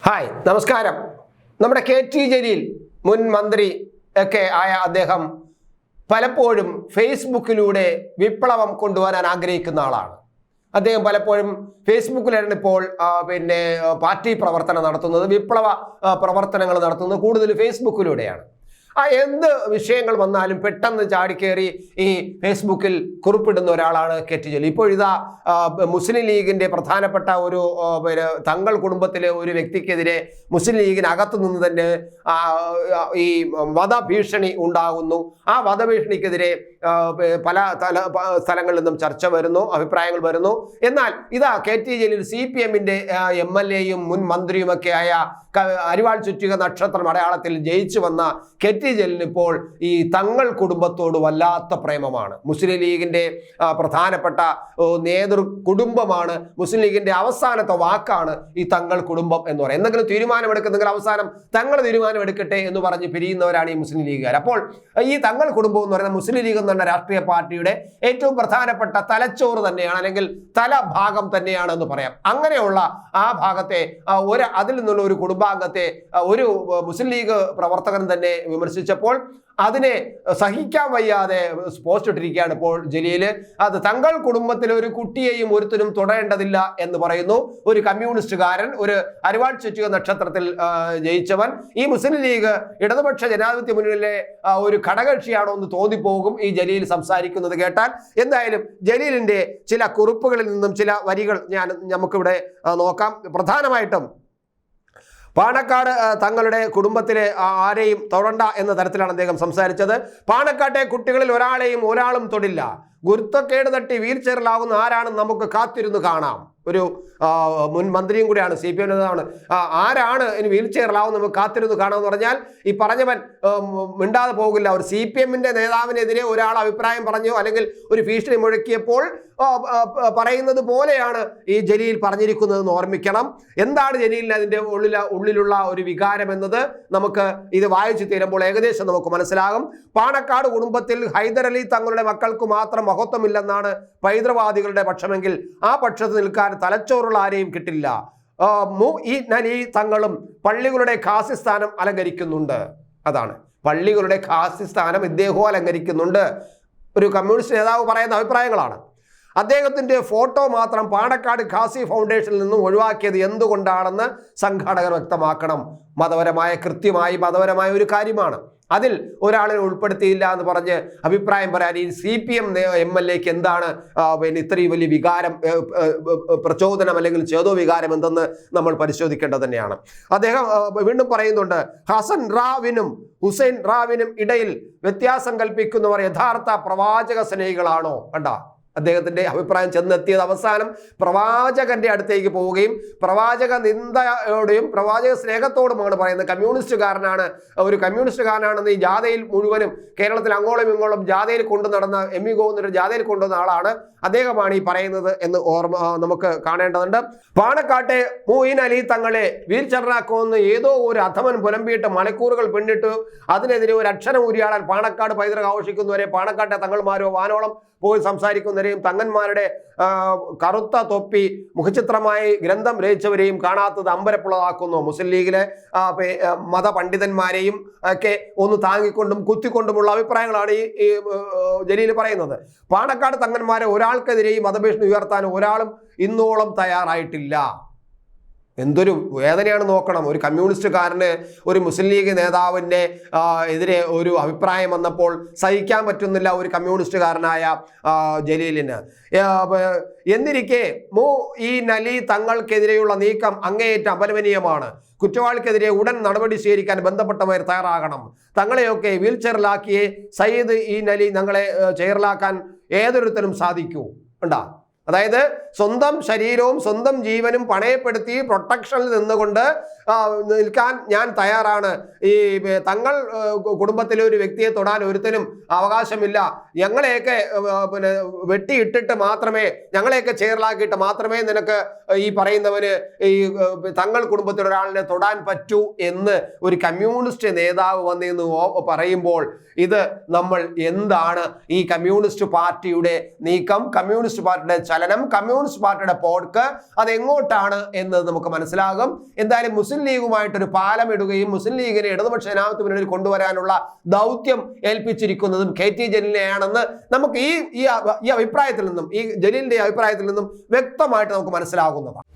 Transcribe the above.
Hi, നമസ്കാരം. നമ്മുടെ K T. Jaleel മുൻ മന്ത്രി ഒക്കെ ആയ അദ്ദേഹം പലപ്പോഴും ഫേസ്ബുക്കിലൂടെ വിപ്ലവം കൊണ്ടുവരാൻ ആഗ്രഹിക്കുന്ന ആളാണ്. അദ്ദേഹം പലപ്പോഴും ഫേസ്ബുക്കിലാണ് ഇപ്പോൾ പാർട്ടി പ്രവർത്തനം നടത്തുന്നത്, വിപ്ലവ പ്രവർത്തനങ്ങൾ നടത്തുന്നത് കൂടുതൽ ഫേസ്ബുക്കിലൂടെയാണ്. എന്ത് വിഷയങ്ങൾ വന്നാലും പെട്ടെന്ന് ചാടിക്കേറി ഈ ഫേസ്ബുക്കിൽ കുറിപ്പിടുന്ന ഒരാളാണ് കെ.ടി. ജലീൽ. ഇപ്പോൾ ഇതാ മുസ്ലിം ലീഗിന്റെ പ്രധാനപ്പെട്ട ഒരു തങ്ങൾ കുടുംബത്തിലെ ഒരു വ്യക്തിക്കെതിരെ മുസ്ലിം ലീഗിനകത്തു നിന്ന് തന്നെ ഈ വധഭീഷണി ഉണ്ടാകുന്നു. ആ വധഭീഷണിക്കെതിരെ പല സ്ഥലങ്ങളിൽ നിന്നും ചർച്ച വരുന്നു, അഭിപ്രായങ്ങൾ വരുന്നു. എന്നാൽ ഇതാ കെ.ടി. ജലീൽ CPM-ന്റെ MLA-യും മുൻ മന്ത്രിയുമൊക്കെ ആയ അരിവാൾ ചുറ്റിക നക്ഷത്രം അടയാളത്തിൽ ജയിച്ചു വന്ന കെ.ടി. ജലീലിന് ഇപ്പോൾ ഈ തങ്ങൾ കുടുംബത്തോട് വല്ലാത്ത പ്രേമമാണ്. മുസ്ലിം ലീഗിന്റെ പ്രധാനപ്പെട്ട നേതൃ കുടുംബമാണ്. മുസ്ലിം ലീഗിന്റെ അവസാനത്തെ വാക്കാണ് ഈ തങ്ങൾ കുടുംബം എന്ന് പറയുന്നത്. എന്തെങ്കിലും തീരുമാനമെടുക്കുന്നെങ്കിൽ അവസാനം തങ്ങൾ തീരുമാനമെടുക്കട്ടെ എന്ന് പറഞ്ഞ് പിരിയുന്നവരാണ് ഈ മുസ്ലിം ലീഗുകാർ. അപ്പോൾ ഈ തങ്ങൾ കുടുംബം എന്ന് പറയുന്നത് മുസ്ലിം ലീഗ് എന്ന രാഷ്ട്രീയ പാർട്ടിയുടെ ഏറ്റവും പ്രധാനപ്പെട്ട തലച്ചോറ് തന്നെയാണ്, അല്ലെങ്കിൽ തലഭാഗം തന്നെയാണ് എന്ന് പറയാം. അങ്ങനെയുള്ള ആ ഭാഗത്തെ അതിൽ നിന്നുള്ള ഒരു കുടുംബാംഗത്തെ ഒരു മുസ്ലിം ലീഗ് പ്രവർത്തകൻ തന്നെ വിമർശിച്ചപ്പോൾ അതിനെ സഹിക്കാൻ വയ്യാതെ പോസ്റ്റ് ഇട്ടിരിക്കുകയാണ് ഇപ്പോൾ ജലീല്. അത് തങ്ങൾ കുടുംബത്തിലെ ഒരു കുട്ടിയെയും ഒരുത്തരും തൊടേണ്ടതില്ല എന്ന് പറയുന്നു. ഒരു കമ്മ്യൂണിസ്റ്റുകാരൻ, ഒരു അരിവാൾ ചുറ്റിക നക്ഷത്രത്തിൽ ജയിച്ചവൻ, ഈ മുസ്ലിം ലീഗ് ഇടതുപക്ഷ ജനാധിപത്യ മുന്നണിയിലെ ഒരു ഘടകകക്ഷിയാണോ എന്ന് തോന്നിപ്പോകും ഈ ജലീൽ സംസാരിക്കുന്നത് കേട്ടാൽ. എന്തായാലും ജലീലിന്റെ ചില കുറിപ്പുകളിൽ നിന്നും ചില വരികൾ നമുക്കിവിടെ നോക്കാം. പ്രധാനമായിട്ടും പാണക്കാട് തങ്ങളുടെ കുടുംബത്തിലെ ആരെയും തൊടണ്ട എന്ന തരത്തിലാണ് അദ്ദേഹം സംസാരിച്ചത്. പാണക്കാട്ടെ കുട്ടികളിൽ ഒരാളും തൊടില്ല. ഗുരുത്വക്കേട് തട്ടി വീൽ ചെയറിലാവുന്ന ആരാണെന്ന് നമുക്ക് കാത്തിരുന്ന് കാണാം. ഒരു മുൻ മന്ത്രിയും കൂടിയാണ്, CPM നേതാവാണ്. ആരാണ് ഇനി വീൽ ചെയറിലാവും നമുക്ക് കാത്തിരുന്ന് കാണാമെന്ന് പറഞ്ഞാൽ ഈ പറഞ്ഞവൻ മിണ്ടാതെ പോകില്ല. ഒരു CPM-ന്റെ നേതാവിനെതിരെ ഒരാൾ അഭിപ്രായം പറഞ്ഞു അല്ലെങ്കിൽ ഒരു ഭീഷണി മുഴക്കിയപ്പോൾ പറയുന്നത് പോലെയാണ് ഈ ജലീൽ പറഞ്ഞിരിക്കുന്നതെന്ന് ഓർമ്മിക്കണം. എന്താണ് ജലീലിന് അതിൻ്റെ ഉള്ളിലുള്ള ഒരു വികാരം എന്നത് നമുക്ക് ഇത് വായിച്ചു തീരുമ്പോൾ ഏകദേശം നമുക്ക് മനസ്സിലാകും. പാണക്കാട് കുടുംബത്തിൽ ഹൈദരലി തങ്ങളുടെ മക്കൾക്ക് മാത്രം മഹത്വമില്ലെന്നാണ് പൈതൃകവാദികളുടെ പക്ഷമെങ്കിൽ ആ പക്ഷത്ത് നിൽക്കാൻ തലച്ചോറുള്ള ആരെയും കിട്ടില്ല. ഈ തങ്ങളും പള്ളികളുടെ ഖാസിസ്ഥാനം അലങ്കരിക്കുന്നുണ്ട്. അതാണ്, പള്ളികളുടെ ഖാസിസ്ഥാനം ഇദ്ദേഹവും അലങ്കരിക്കുന്നുണ്ട്. ഒരു കമ്മ്യൂണിസ്റ്റ് നേതാവ് പറയുന്ന അഭിപ്രായങ്ങളാണ്. അദ്ദേഹത്തിന്റെ ഫോട്ടോ മാത്രം പാണക്കാട് ഖാസി ഫൗണ്ടേഷനിൽ നിന്നും ഒഴിവാക്കിയത് എന്തുകൊണ്ടാണെന്ന് സംഘാടകർ വ്യക്തമാക്കണം. കൃത്യമായി മതപരമായ ഒരു കാര്യമാണ്. അതിൽ ഒരാളെ ഉൾപ്പെടുത്തിയില്ല എന്ന് പറഞ്ഞ് അഭിപ്രായം പറയാൻ ഈ CPM MLA-ക്ക് എന്താണ് ഇത്രയും വലിയ വികാരം, പ്രചോദനം അല്ലെങ്കിൽ ചേതോ വികാരം എന്തെന്ന് നമ്മൾ പരിശോധിക്കേണ്ടത് തന്നെയാണ്. അദ്ദേഹം വീണ്ടും പറയുന്നുണ്ട്, ഹസൻ റാവിനും ഹുസൈൻ റാവിനും ഇടയിൽ വ്യത്യാസം കൽപ്പിക്കുന്നവർ യഥാർത്ഥ പ്രവാചക സ്നേഹികളാണോ? കണ്ട, അദ്ദേഹത്തിന്റെ അഭിപ്രായം ചെന്നെത്തിയത് അവസാനം പ്രവാചകന്റെ അടുത്തേക്ക് പോവുകയും പ്രവാചക നിന്ദയോടെയും പ്രവാചക സ്നേഹത്തോടുമാണ് പറയുന്നത്. ഒരു കമ്മ്യൂണിസ്റ്റുകാരനാണെന്ന് ഈ ജാഥയിൽ മുഴുവനും കേരളത്തിൽ അങ്ങോളം ഇങ്ങോളം ജാഥയിൽ കൊണ്ടു നടന്ന MV ഗോവിന്ദൻ ജാഥയിൽ കൊണ്ടുവന്ന ആളാണ്, അദ്ദേഹമാണ് ഈ പറയുന്നത് എന്ന് നമുക്ക് കാണേണ്ടതുണ്ട്. പാണക്കാട്ടെ മൂയിൻ അലി തങ്ങളെ വീൽ ചെയറിലാക്കുമെന്ന് ഏതോ ഒരു അധമൻ പുലമ്പിയിട്ട് മണിക്കൂറുകൾ പിന്നിട്ട് അതിനെതിരെ ഒരു അക്ഷരം ഉരിയാടാൻ പാണക്കാട് പൈതൃകം ആഘോഷിക്കുന്നവരെ, പാണക്കാട്ടെ തങ്ങൾമാരോ വാനോളം പോയി സംസാരിക്കുന്നവരെയും തങ്ങന്മാരുടെ കറുത്ത തൊപ്പി മുഖചിത്രമായി ഗ്രന്ഥം രചിച്ചവരെയും കാണാത്തത് അമ്പരപ്പുള്ളതാക്കുന്നു. മുസ്ലിം ലീഗിലെ മതപണ്ഡിതന്മാരെയും ഒക്കെ ഒന്ന് താങ്ങിക്കൊണ്ടും കുത്തിക്കൊണ്ടുമുള്ള അഭിപ്രായങ്ങളാണ് ഈ ജലീൽ പറയുന്നത്. പാണക്കാട് തങ്ങന്മാരെ ഒരാൾക്കെതിരെയും മതഭീഷണി ഉയർത്താൻ ഒരാളും ഇന്നോളം തയ്യാറായിട്ടില്ല. എന്തൊരു വേദനയാണ് നോക്കണം. ഒരു കമ്മ്യൂണിസ്റ്റുകാരന് ഒരു മുസ്ലിം ലീഗ് നേതാവിൻ്റെ എതിരെ ഒരു അഭിപ്രായം വന്നപ്പോൾ സഹിക്കാൻ പറ്റുന്നില്ല ഒരു കമ്മ്യൂണിസ്റ്റുകാരനായ ജലീലിന്. എന്നിരിക്കെ ഈ നലി തങ്ങൾക്കെതിരെയുള്ള നീക്കം അങ്ങേയറ്റം അപലപനീയമാണ്. കുറ്റവാളിക്കെതിരെ ഉടൻ നടപടി സ്വീകരിക്കാൻ ബന്ധപ്പെട്ടവർ തയ്യാറാകണം. തങ്ങളെയൊക്കെ വീൽ ചെയറിലാക്കിയേ സയ്യിദ് ഈ നലി ഞങ്ങളെ ചെയറിലാക്കാൻ ഏതൊരുത്തനും സാധിക്കൂ. ഉണ്ടാ, അതായത് സ്വന്തം ശരീരവും സ്വന്തം ജീവനും പണയപ്പെടുത്തി പ്രൊട്ടക്ഷനിൽ നിന്നുകൊണ്ട് നിൽക്കാൻ ഞാൻ തയ്യാറാണ്. ഈ തങ്ങൾ കുടുംബത്തിലെ ഒരു വ്യക്തിയെ തൊടാൻ ഒരുത്തനും അവകാശമില്ല. ഞങ്ങളെയൊക്കെ വെട്ടിയിട്ടിട്ട് മാത്രമേ, ഞങ്ങളെയൊക്കെ ചെയറിലാക്കിയിട്ട് മാത്രമേ നിനക്ക് ഈ പറയുന്നവന് ഈ തങ്ങൾ കുടുംബത്തിലെ ഒരാളിനെ തൊടാൻ പറ്റൂ എന്ന് ഒരു കമ്മ്യൂണിസ്റ്റ് നേതാവ് വന്നിന്ന് പറയുമ്പോൾ ഇത് നമ്മൾ എന്താണ് ഈ കമ്മ്യൂണിസ്റ്റ് പാർട്ടിയുടെ നീക്കം, കമ്മ്യൂണിസ്റ്റ് പാർട്ടിയുടെ ചലനം, കമ്മ്യൂണിസ്റ്റ് പാർട്ടിയുടെ പോക്ക്, അത് എങ്ങോട്ടാണ് എന്ന് നമുക്ക് മനസ്സിലാകും. എന്തായാലും മുസ്ലിം ലീഗുമായിട്ടൊരു പാലം ഇടുകയും മുസ്ലിം ലീഗിനെ ഇടതുപക്ഷ ജനാധിപത്യ മുന്നണിയിൽ കൊണ്ടുവരാനുള്ള ദൗത്യം ഏൽപ്പിച്ചിരിക്കുന്നതും KT ജലീലിനെയാണെന്ന് നമുക്ക് ഈ അഭിപ്രായത്തിൽ നിന്നും, ഈ ജലീലിന്റെ അഭിപ്രായത്തിൽ നിന്നും വ്യക്തമായിട്ട് നമുക്ക് മനസ്സിലാകുന്നതാണ്.